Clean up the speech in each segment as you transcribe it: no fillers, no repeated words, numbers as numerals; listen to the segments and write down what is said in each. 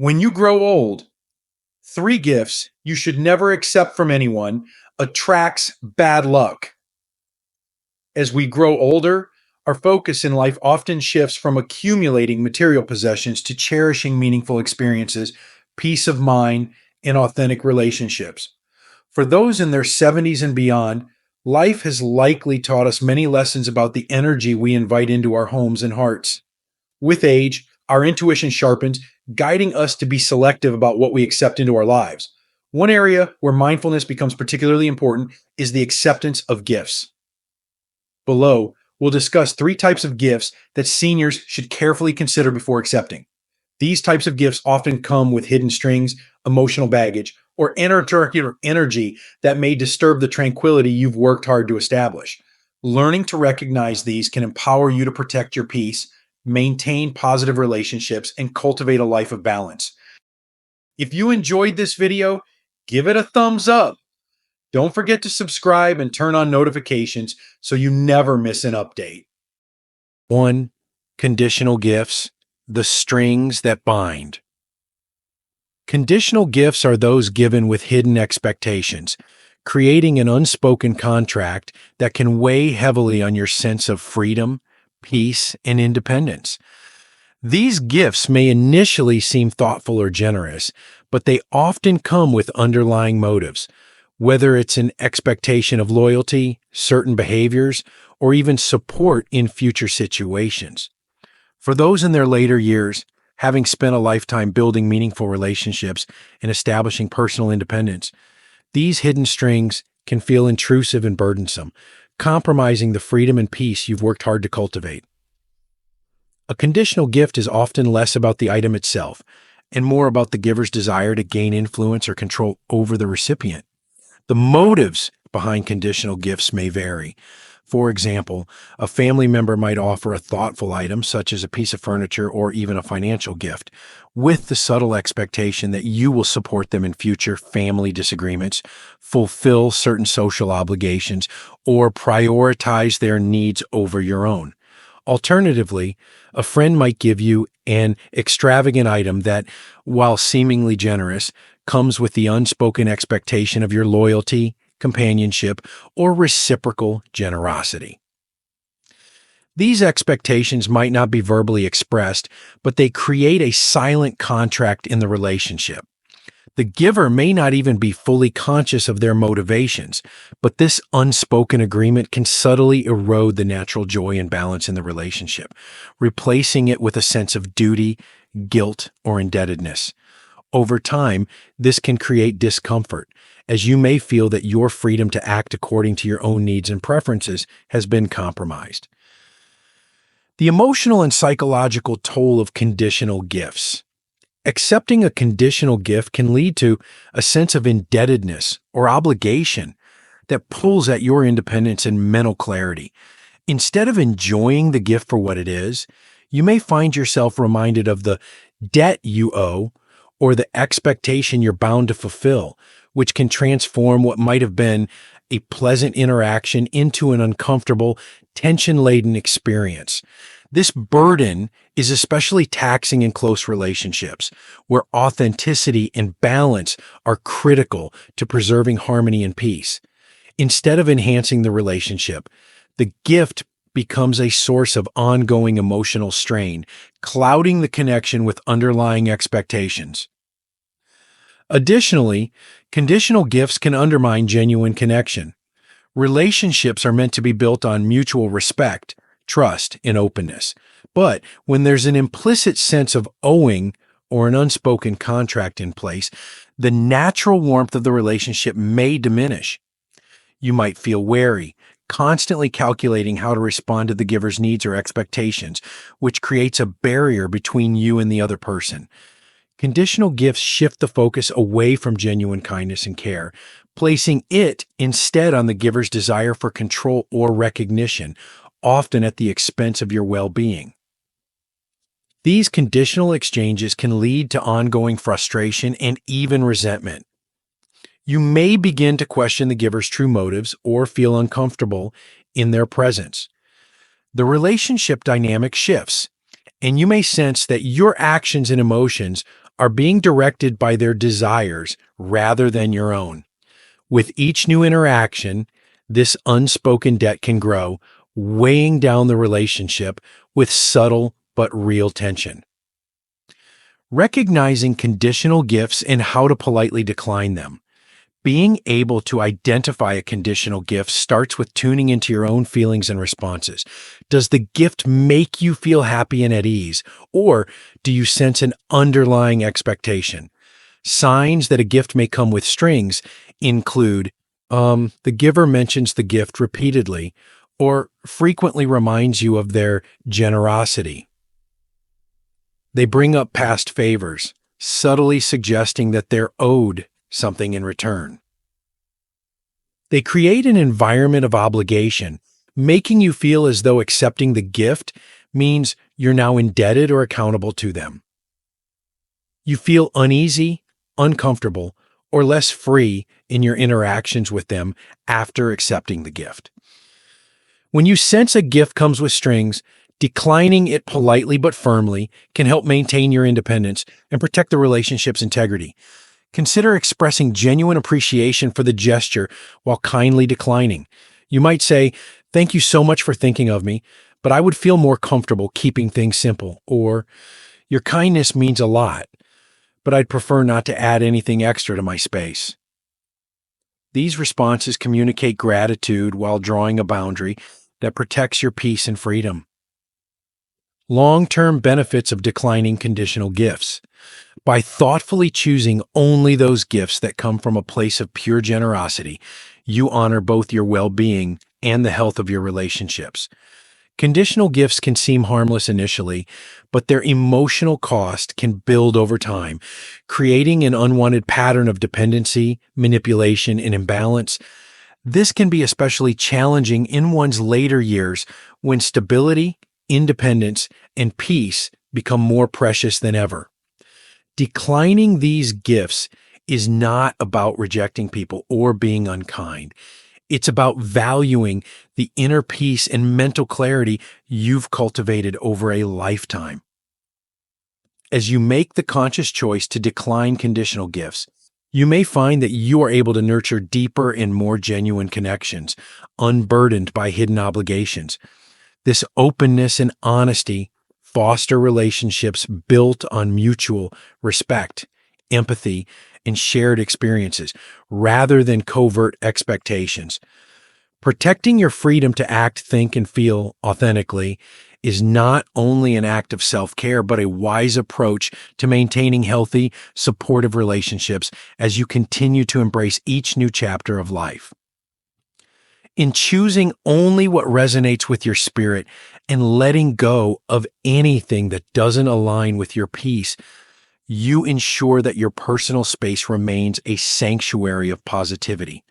When you grow old, three gifts you should never accept from anyone attracts bad luck. As we grow older, our focus in life often shifts from accumulating material possessions to cherishing meaningful experiences, peace of mind, and authentic relationships. For those in their 70s and beyond, life has likely taught us many lessons about the energy we invite into our homes and hearts. With age, our intuition sharpens, guiding us to be selective about what we accept into our lives. One area where mindfulness becomes particularly important is the acceptance of gifts. Below, we'll discuss three types of gifts that seniors should carefully consider before accepting. These types of gifts often come with hidden strings, emotional baggage, or inter energy that may disturb the tranquility you've worked hard to establish. Learning to recognize these can empower you to protect your peace, maintain positive relationships, and cultivate a life of balance. If you enjoyed this video, give it a thumbs up. Don't forget to subscribe and turn on notifications so you never miss an update. 1. Conditional gifts, the strings that bind. Conditional gifts are those given with hidden expectations, creating an unspoken contract that can weigh heavily on your sense of freedom, peace, and independence. These gifts may initially seem thoughtful or generous, but they often come with underlying motives, whether it's an expectation of loyalty, certain behaviors, or even support in future situations. For those in their later years, having spent a lifetime building meaningful relationships and establishing personal independence, these hidden strings can feel intrusive and burdensome, compromising the freedom and peace you've worked hard to cultivate. A conditional gift is often less about the item itself and more about the giver's desire to gain influence or control over the recipient. The motives behind conditional gifts may vary. For example, a family member might offer a thoughtful item, such as a piece of furniture or even a financial gift, with the subtle expectation that you will support them in future family disagreements, fulfill certain social obligations, or prioritize their needs over your own. Alternatively, a friend might give you an extravagant item that, while seemingly generous, comes with the unspoken expectation of your loyalty, companionship, or reciprocal generosity. These expectations might not be verbally expressed, but they create a silent contract in the relationship. The giver may not even be fully conscious of their motivations, but this unspoken agreement can subtly erode the natural joy and balance in the relationship, replacing it with a sense of duty, guilt, or indebtedness. Over time, this can create discomfort, as you may feel that your freedom to act according to your own needs and preferences has been compromised. The emotional and psychological toll of conditional gifts. Accepting a conditional gift can lead to a sense of indebtedness or obligation that pulls at your independence and mental clarity. Instead of enjoying the gift for what it is, you may find yourself reminded of the debt you owe or the expectation you're bound to fulfill, which can transform what might have been a pleasant interaction into an uncomfortable, tension-laden experience. This burden is especially taxing in close relationships, where authenticity and balance are critical to preserving harmony and peace. Instead of enhancing the relationship, the gift becomes a source of ongoing emotional strain, clouding the connection with underlying expectations. Additionally, conditional gifts can undermine genuine connection. Relationships are meant to be built on mutual respect, trust, and openness. But when there's an implicit sense of owing or an unspoken contract in place, the natural warmth of the relationship may diminish. You might feel wary, constantly calculating how to respond to the giver's needs or expectations, which creates a barrier between you and the other person. Conditional gifts shift the focus away from genuine kindness and care, placing it instead on the giver's desire for control or recognition, often at the expense of your well-being. These conditional exchanges can lead to ongoing frustration and even resentment. You may begin to question the giver's true motives or feel uncomfortable in their presence. The relationship dynamic shifts, and you may sense that your actions and emotions are being directed by their desires rather than your own. With each new interaction, this unspoken debt can grow, weighing down the relationship with subtle but real tension. Recognizing conditional gifts and how to politely decline them. Being able to identify a conditional gift starts with tuning into your own feelings and responses. Does the gift make you feel happy and at ease, or do you sense an underlying expectation? Signs that a gift may come with strings include the giver mentions the gift repeatedly or frequently reminds you of their generosity. They bring up past favors, subtly suggesting that they're owed something in return. They create an environment of obligation, making you feel as though accepting the gift means you're now indebted or accountable to them. You feel uneasy, uncomfortable, or less free in your interactions with them after accepting the gift. When you sense a gift comes with strings, declining it politely but firmly can help maintain your independence and protect the relationship's integrity. Consider expressing genuine appreciation for the gesture while kindly declining. You might say, "Thank you so much for thinking of me, but I would feel more comfortable keeping things simple." Or, "Your kindness means a lot, but I'd prefer not to add anything extra to my space." These responses communicate gratitude while drawing a boundary that protects your peace and freedom. Long-term benefits of declining conditional gifts. By thoughtfully choosing only those gifts that come from a place of pure generosity, you honor both your well-being and the health of your relationships. Conditional gifts can seem harmless initially, but their emotional cost can build over time, creating an unwanted pattern of dependency, manipulation, and imbalance. This can be especially challenging in one's later years when stability, independence, and peace become more precious than ever. Declining these gifts is not about rejecting people or being unkind. It's about valuing the inner peace and mental clarity you've cultivated over a lifetime. As you make the conscious choice to decline conditional gifts, you may find that you are able to nurture deeper and more genuine connections, unburdened by hidden obligations. This openness and honesty foster relationships built on mutual respect, empathy, and shared experiences rather than covert expectations. Protecting your freedom to act, think, and feel authentically is not only an act of self-care, but a wise approach to maintaining healthy, supportive relationships as you continue to embrace each new chapter of life. In choosing only what resonates with your spirit and letting go of anything that doesn't align with your peace, you ensure that your personal space remains a sanctuary of positivity.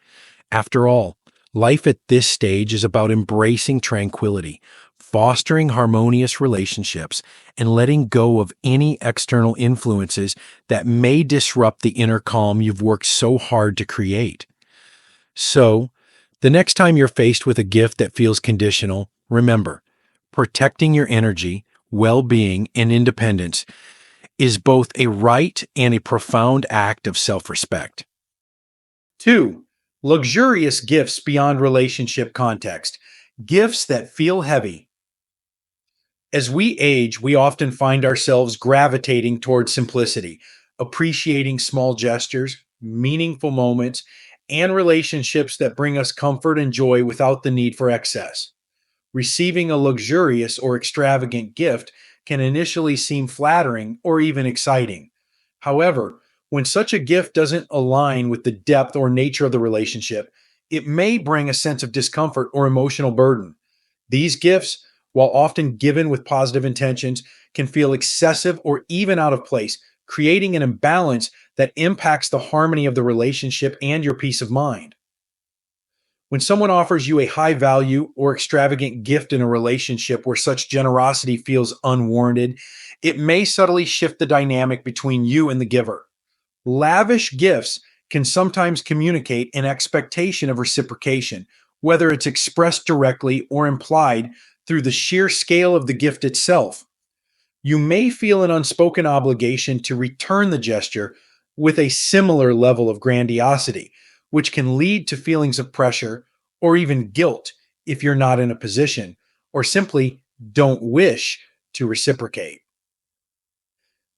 After all, life at this stage is about embracing tranquility, fostering harmonious relationships, and letting go of any external influences that may disrupt the inner calm you've worked so hard to create. So, the next time you're faced with a gift that feels conditional, remember, protecting your energy, well-being, and independence is both a right and a profound act of self-respect. 2. Luxurious gifts beyond relationship context. Gifts that feel heavy. As we age, we often find ourselves gravitating towards simplicity, appreciating small gestures, meaningful moments, and relationships that bring us comfort and joy without the need for excess. Receiving a luxurious or extravagant gift can initially seem flattering or even exciting. However, when such a gift doesn't align with the depth or nature of the relationship, it may bring a sense of discomfort or emotional burden. These gifts, while often given with positive intentions, can feel excessive or even out of place, creating an imbalance that impacts the harmony of the relationship and your peace of mind. When someone offers you a high value or extravagant gift in a relationship where such generosity feels unwarranted, it may subtly shift the dynamic between you and the giver. Lavish gifts can sometimes communicate an expectation of reciprocation, whether it's expressed directly or implied through the sheer scale of the gift itself. You may feel an unspoken obligation to return the gesture with a similar level of grandiosity, which can lead to feelings of pressure or even guilt if you're not in a position or simply don't wish to reciprocate.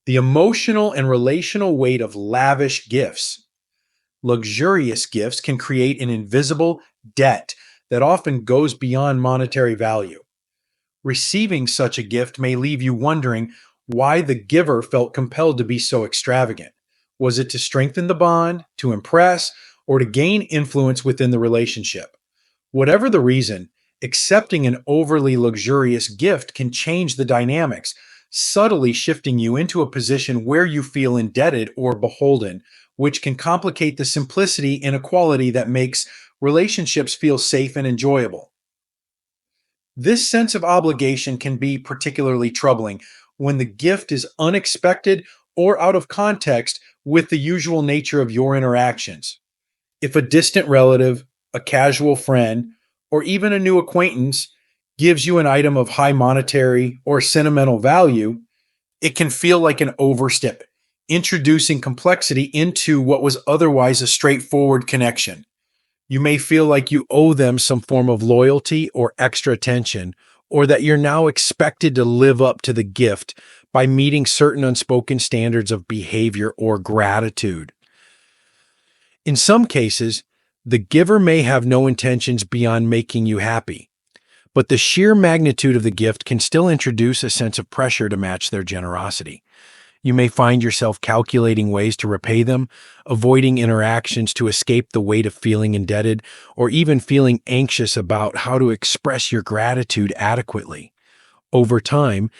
The emotional and relational weight of lavish gifts. Luxurious gifts can create an invisible debt that often goes beyond monetary value. Receiving such a gift may leave you wondering why the giver felt compelled to be so extravagant. Was it to strengthen the bond, to impress, or to gain influence within the relationship? Whatever the reason, accepting an overly luxurious gift can change the dynamics, subtly shifting you into a position where you feel indebted or beholden, which can complicate the simplicity and equality that makes relationships feel safe and enjoyable. This sense of obligation can be particularly troubling when the gift is unexpected or out of context with the usual nature of your interactions. If a distant relative, a casual friend, or even a new acquaintance gives you an item of high monetary or sentimental value, it can feel like an overstep, introducing complexity into what was otherwise a straightforward connection. You may feel like you owe them some form of loyalty or extra attention, or that you're now expected to live up to the gift by meeting certain unspoken standards of behavior or gratitude. In some cases, the giver may have no intentions beyond making you happy, but the sheer magnitude of the gift can still introduce a sense of pressure to match their generosity. You may find yourself calculating ways to repay them, avoiding interactions to escape the weight of feeling indebted, or even feeling anxious about how to express your gratitude adequately. Over time,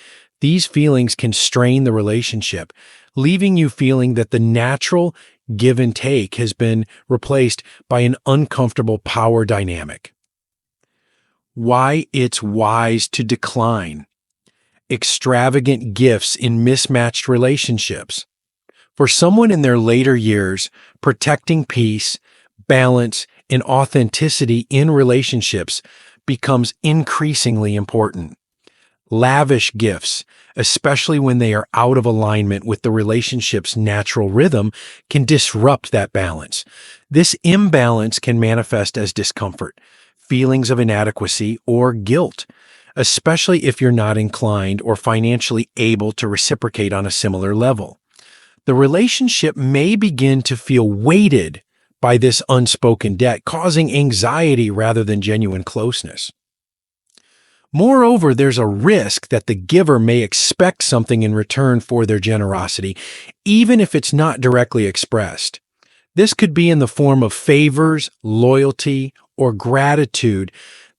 these feelings can strain the relationship, leaving you feeling that the natural give and take has been replaced by an uncomfortable power dynamic. Why it's wise to decline extravagant gifts in mismatched relationships. For someone in their later years, protecting peace, balance, and authenticity in relationships becomes increasingly important. Lavish gifts, especially when they are out of alignment with the relationship's natural rhythm, can disrupt that balance. This imbalance can manifest as discomfort, feelings of inadequacy, or guilt, especially if you're not inclined or financially able to reciprocate on a similar level. The relationship may begin to feel weighted by this unspoken debt, causing anxiety rather than genuine closeness. Moreover, there's a risk that the giver may expect something in return for their generosity, even if it's not directly expressed. This could be in the form of favors, loyalty, or gratitude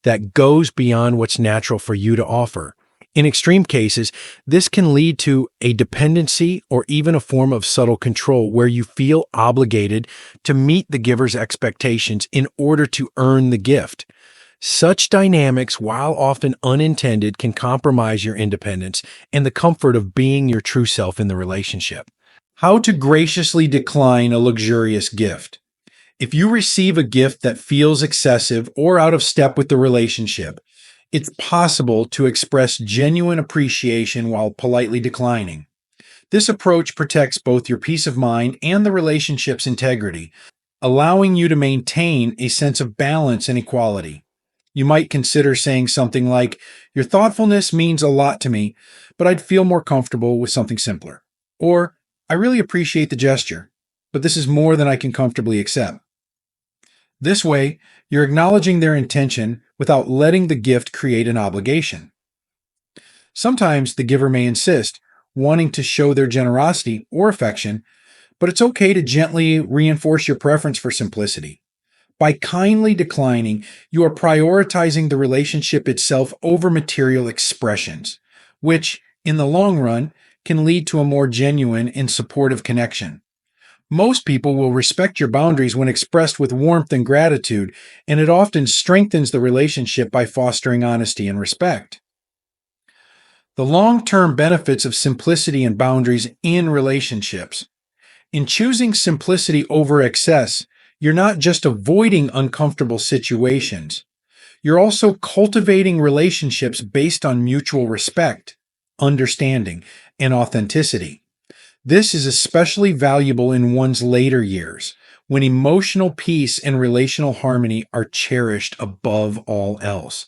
that goes beyond what's natural for you to offer. In extreme cases, this can lead to a dependency or even a form of subtle control where you feel obligated to meet the giver's expectations in order to earn the gift. Such dynamics, while often unintended, can compromise your independence and the comfort of being your true self in the relationship. How to graciously decline a luxurious gift. If you receive a gift that feels excessive or out of step with the relationship, it's possible to express genuine appreciation while politely declining. This approach protects both your peace of mind and the relationship's integrity, allowing you to maintain a sense of balance and equality. You might consider saying something like, "Your thoughtfulness means a lot to me, but I'd feel more comfortable with something simpler." Or, "I really appreciate the gesture, but this is more than I can comfortably accept." This way, you're acknowledging their intention without letting the gift create an obligation. Sometimes the giver may insist, wanting to show their generosity or affection, but it's okay to gently reinforce your preference for simplicity. By kindly declining, you are prioritizing the relationship itself over material expressions, which, in the long run, can lead to a more genuine and supportive connection. Most people will respect your boundaries when expressed with warmth and gratitude, and it often strengthens the relationship by fostering honesty and respect. The long-term benefits of simplicity and boundaries in relationships. In choosing simplicity over excess, you're not just avoiding uncomfortable situations, you're also cultivating relationships based on mutual respect. understanding, and authenticity. This is especially valuable in one's later years, when emotional peace and relational harmony are cherished above all else.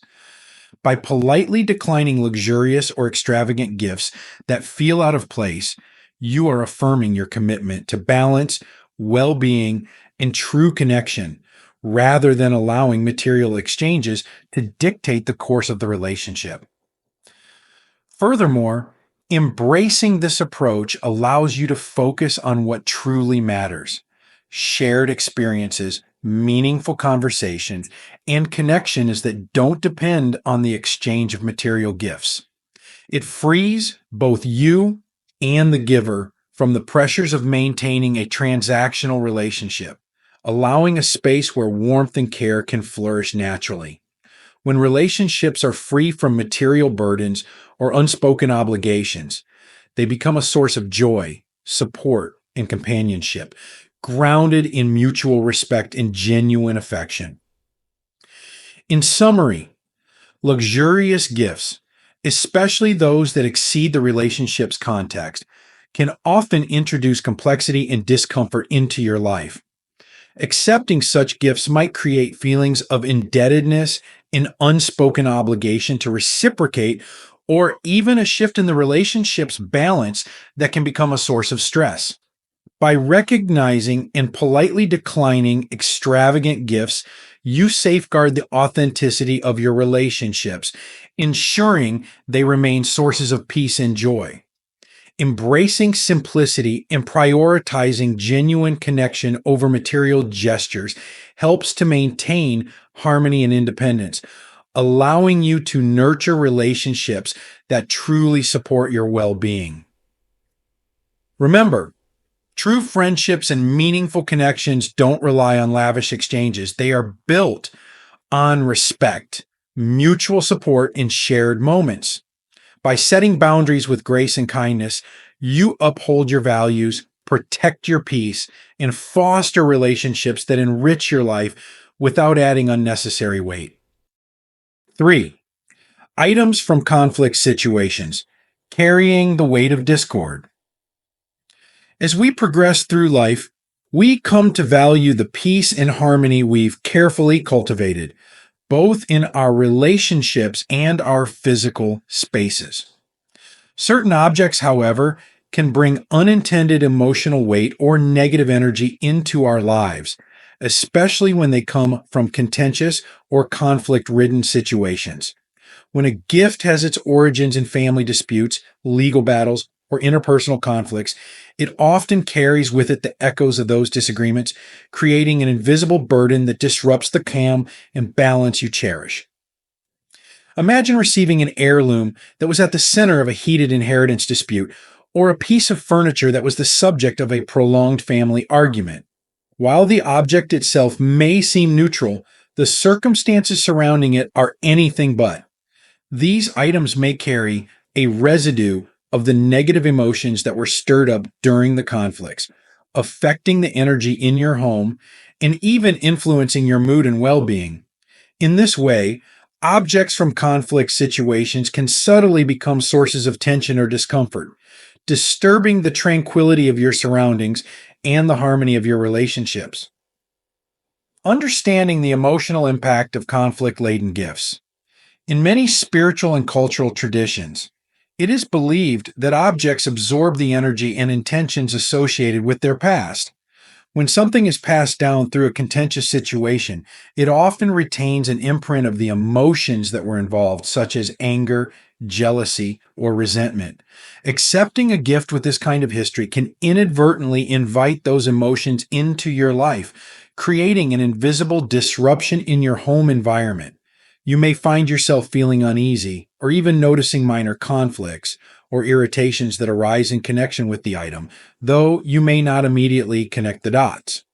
By politely declining luxurious or extravagant gifts that feel out of place, you are affirming your commitment to balance, well being, and true connection, rather than allowing material exchanges to dictate the course of the relationship. Furthermore, embracing this approach allows you to focus on what truly matters: shared experiences, meaningful conversations, and connections that don't depend on the exchange of material gifts. It frees both you and the giver from the pressures of maintaining a transactional relationship, allowing a space where warmth and care can flourish naturally. When relationships are free from material burdens or unspoken obligations, they become a source of joy, support, and companionship, grounded in mutual respect and genuine affection. In summary, luxurious gifts, especially those that exceed the relationship's context, can often introduce complexity and discomfort into your life. Accepting such gifts might create feelings of indebtedness, an unspoken obligation to reciprocate, or even a shift in the relationship's balance that can become a source of stress. By recognizing and politely declining extravagant gifts, you safeguard the authenticity of your relationships, ensuring they remain sources of peace and joy. Embracing simplicity and prioritizing genuine connection over material gestures helps to maintain harmony and independence, allowing you to nurture relationships that truly support your well-being. Remember, true friendships and meaningful connections don't rely on lavish exchanges. They are built on respect, mutual support, and shared moments. By setting boundaries with grace and kindness, you uphold your values, protect your peace, and foster relationships that enrich your life without adding unnecessary weight. 3. Items from conflict situations. Carrying the weight of discord. As we progress through life, we come to value the peace and harmony we've carefully cultivated, both in our relationships and our physical spaces. Certain objects, however, can bring unintended emotional weight or negative energy into our lives, especially when they come from contentious or conflict-ridden situations. When a gift has its origins in family disputes, legal battles, or interpersonal conflicts, it often carries with it the echoes of those disagreements, creating an invisible burden that disrupts the calm and balance you cherish. Imagine receiving an heirloom that was at the center of a heated inheritance dispute, or a piece of furniture that was the subject of a prolonged family argument. While the object itself may seem neutral, the circumstances surrounding it are anything but. These items may carry a residue of the negative emotions that were stirred up during the conflicts, affecting the energy in your home and even influencing your mood and well-being. In this way, objects from conflict situations can subtly become sources of tension or discomfort, disturbing the tranquility of your surroundings and the harmony of your relationships. Understanding the emotional impact of conflict-laden gifts. In many spiritual and cultural traditions, it is believed that objects absorb the energy and intentions associated with their past. When something is passed down through a contentious situation, it often retains an imprint of the emotions that were involved, such as anger, jealousy, or resentment. Accepting a gift with this kind of history can inadvertently invite those emotions into your life, creating an invisible disruption in your home environment. You may find yourself feeling uneasy or even noticing minor conflicts or irritations that arise in connection with the item, though you may not immediately connect the dots.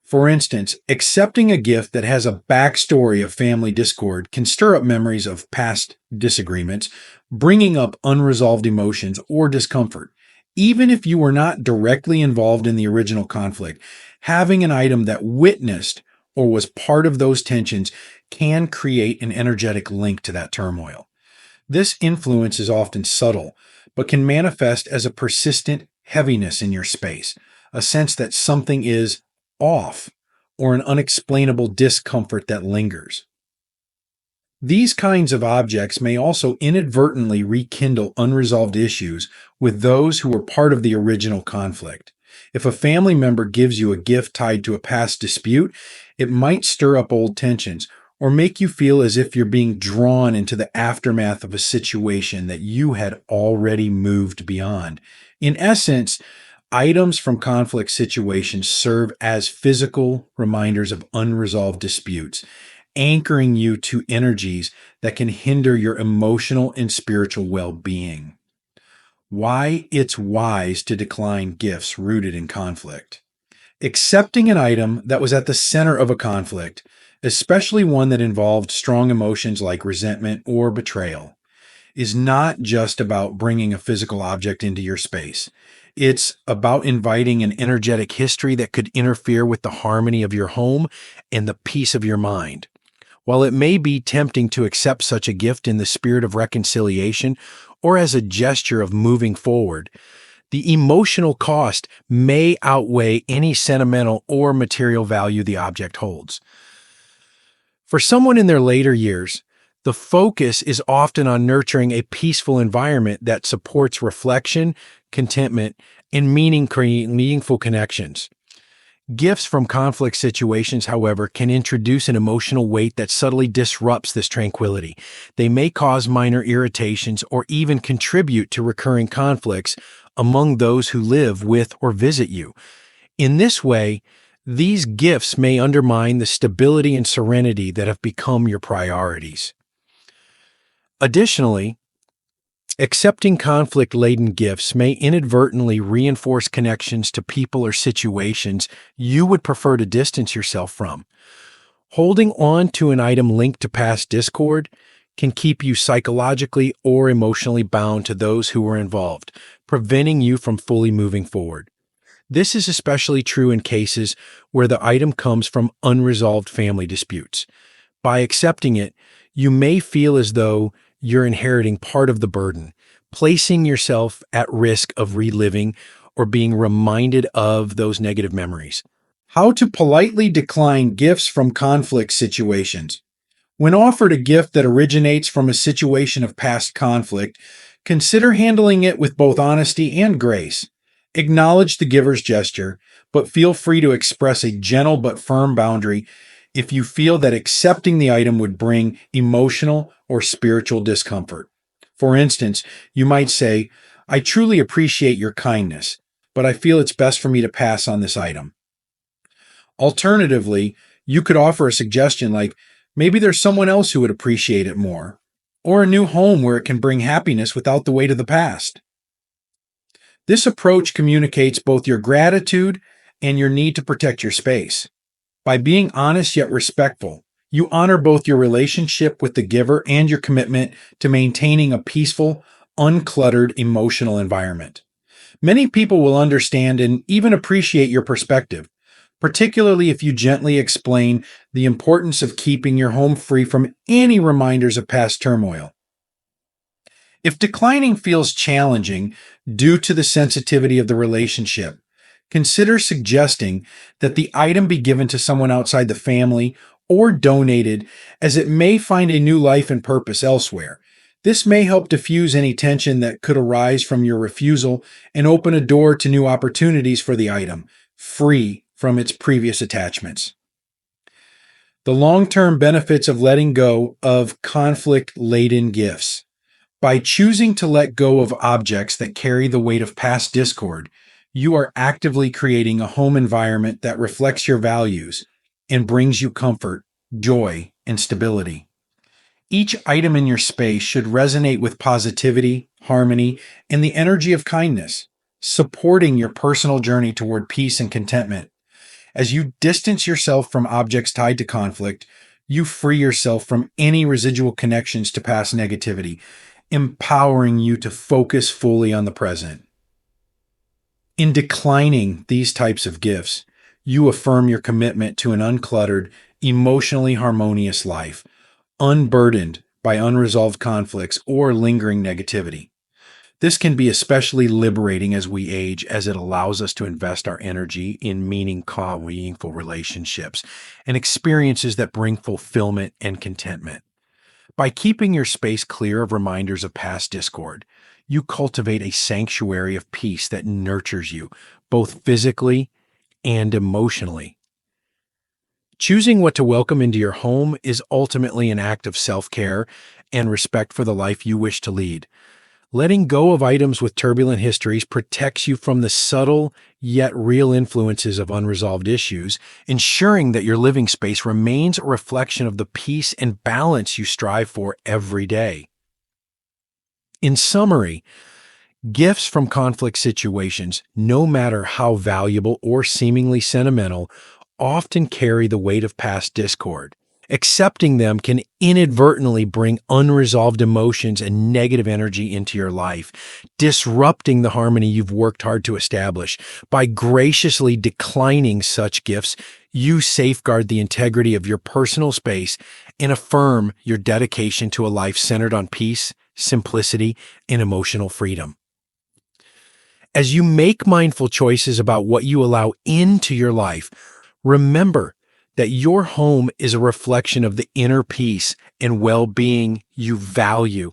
For instance, accepting a gift that has a backstory of family discord can stir up memories of past disagreements, bringing up unresolved emotions or discomfort. Even if you were not directly involved in the original conflict, having an item that witnessed or was part of those tensions can create an energetic link to that turmoil. This influence is often subtle, but can manifest as a persistent heaviness in your space, a sense that something is off, or an unexplainable discomfort that lingers. These kinds of objects may also inadvertently rekindle unresolved issues with those who were part of the original conflict. If a family member gives you a gift tied to a past dispute, it might stir up old tensions or make you feel as if you're being drawn into the aftermath of a situation that you had already moved beyond. In essence, items from conflict situations serve as physical reminders of unresolved disputes, anchoring you to energies that can hinder your emotional and spiritual well being. Why it's wise to decline gifts rooted in conflict. Accepting an item that was at the center of a conflict, especially one that involved strong emotions like resentment or betrayal, is not just about bringing a physical object into your space. It's about inviting an energetic history that could interfere with the harmony of your home and the peace of your mind. While it may be tempting to accept such a gift in the spirit of reconciliation or as a gesture of moving forward, the emotional cost may outweigh any sentimental or material value the object holds. For someone in their later years, the focus is often on nurturing a peaceful environment that supports reflection, contentment, and meaningful connections. Gifts from conflict situations, however, can introduce an emotional weight that subtly disrupts this tranquility. They may cause minor irritations or even contribute to recurring conflicts among those who live with or visit you. In this way, these gifts may undermine the stability and serenity that have become your priorities. Additionally, accepting conflict-laden gifts may inadvertently reinforce connections to people or situations you would prefer to distance yourself from. Holding on to an item linked to past discord can keep you psychologically or emotionally bound to those who were involved, preventing you from fully moving forward. This is especially true in cases where the item comes from unresolved family disputes. By accepting it, you may feel as though you're inheriting part of the burden, placing yourself at risk of reliving or being reminded of those negative memories. How to politely decline gifts from conflict situations. When offered a gift that originates from a situation of past conflict, consider handling it with both honesty and grace. Acknowledge the giver's gesture, but feel free to express a gentle but firm boundary if you feel that accepting the item would bring emotional or spiritual discomfort. For instance, you might say, "I truly appreciate your kindness, but I feel it's best for me to pass on this item." Alternatively, you could offer a suggestion like, "Maybe there's someone else who would appreciate it more," or a new home where it can bring happiness without the weight of the past. This approach communicates both your gratitude and your need to protect your space. By being honest yet respectful, you honor both your relationship with the giver and your commitment to maintaining a peaceful, uncluttered emotional environment. Many people will understand and even appreciate your perspective, particularly if you gently explain the importance of keeping your home free from any reminders of past turmoil. If declining feels challenging due to the sensitivity of the relationship, consider suggesting that the item be given to someone outside the family or donated, as it may find a new life and purpose elsewhere. This may help diffuse any tension that could arise from your refusal and open a door to new opportunities for the item, free from its previous attachments. The long-term benefits of letting go of conflict-laden gifts. By choosing to let go of objects that carry the weight of past discord, you are actively creating a home environment that reflects your values and brings you comfort, joy, and stability. Each item in your space should resonate with positivity, harmony, and the energy of kindness, supporting your personal journey toward peace and contentment. As you distance yourself from objects tied to conflict, you free yourself from any residual connections to past negativity, empowering you to focus fully on the present. In declining these types of gifts, you affirm your commitment to an uncluttered, emotionally harmonious life, unburdened by unresolved conflicts or lingering negativity. This can be especially liberating as we age, as it allows us to invest our energy in meaningful relationships and experiences that bring fulfillment and contentment. By keeping your space clear of reminders of past discord, you cultivate a sanctuary of peace that nurtures you, both physically and emotionally. Choosing what to welcome into your home is ultimately an act of self-care and respect for the life you wish to lead. Letting go of items with turbulent histories protects you from the subtle yet real influences of unresolved issues, ensuring that your living space remains a reflection of the peace and balance you strive for every day. In summary, gifts from conflict situations, no matter how valuable or seemingly sentimental, often carry the weight of past discord. Accepting them can inadvertently bring unresolved emotions and negative energy into your life, disrupting the harmony you've worked hard to establish. By graciously declining such gifts, you safeguard the integrity of your personal space and affirm your dedication to a life centered on peace, simplicity, and emotional freedom. As you make mindful choices about what you allow into your life, remember that your home is a reflection of the inner peace and well-being you value.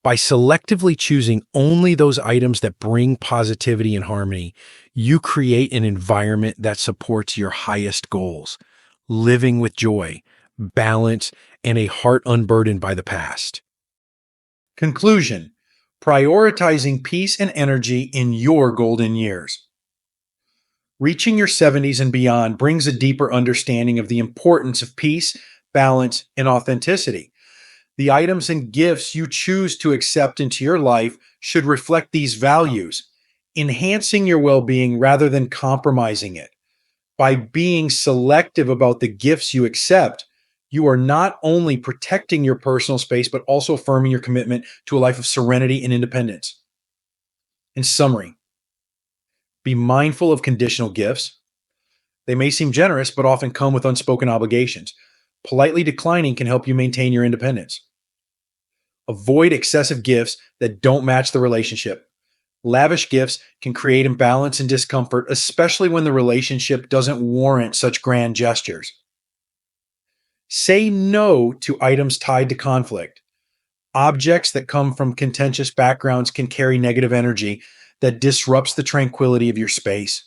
By selectively choosing only those items that bring positivity and harmony, you create an environment that supports your highest goals, living with joy, balance, and a heart unburdened by the past. Conclusion: prioritizing peace and energy in your golden years. Reaching your 70s and beyond brings a deeper understanding of the importance of peace, balance, and authenticity. The items and gifts you choose to accept into your life should reflect these values, enhancing your well-being rather than compromising it. By being selective about the gifts you accept, you are not only protecting your personal space, but also affirming your commitment to a life of serenity and independence. In summary, be mindful of conditional gifts. They may seem generous, but often come with unspoken obligations. Politely declining can help you maintain your independence. Avoid excessive gifts that don't match the relationship. Lavish gifts can create imbalance and discomfort, especially when the relationship doesn't warrant such grand gestures. Say no to items tied to conflict. Objects that come from contentious backgrounds can carry negative energy that disrupts the tranquility of your space.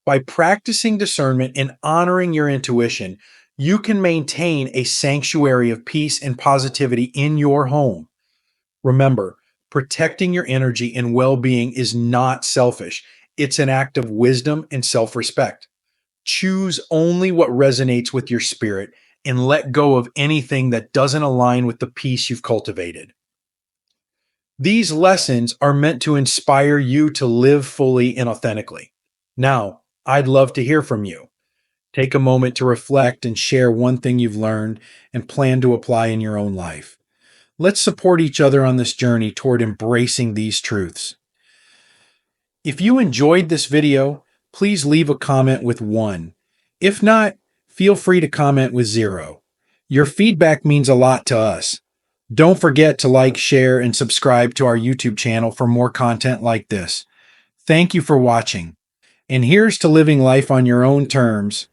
By practicing discernment and honoring your intuition, you can maintain a sanctuary of peace and positivity in your home. Remember, protecting your energy and well-being is not selfish. It's an act of wisdom and self-respect. Choose only what resonates with your spirit and let go of anything that doesn't align with the peace you've cultivated. These lessons are meant to inspire you to live fully and authentically. Now, I'd love to hear from you. Take a moment to reflect and share one thing you've learned and plan to apply in your own life. Let's support each other on this journey toward embracing these truths. If you enjoyed this video, please leave a comment with 1. If not, feel free to comment with 0. Your feedback means a lot to us. Don't forget to like, share, and subscribe to our YouTube channel for more content like this. Thank you for watching. And here's to living life on your own terms,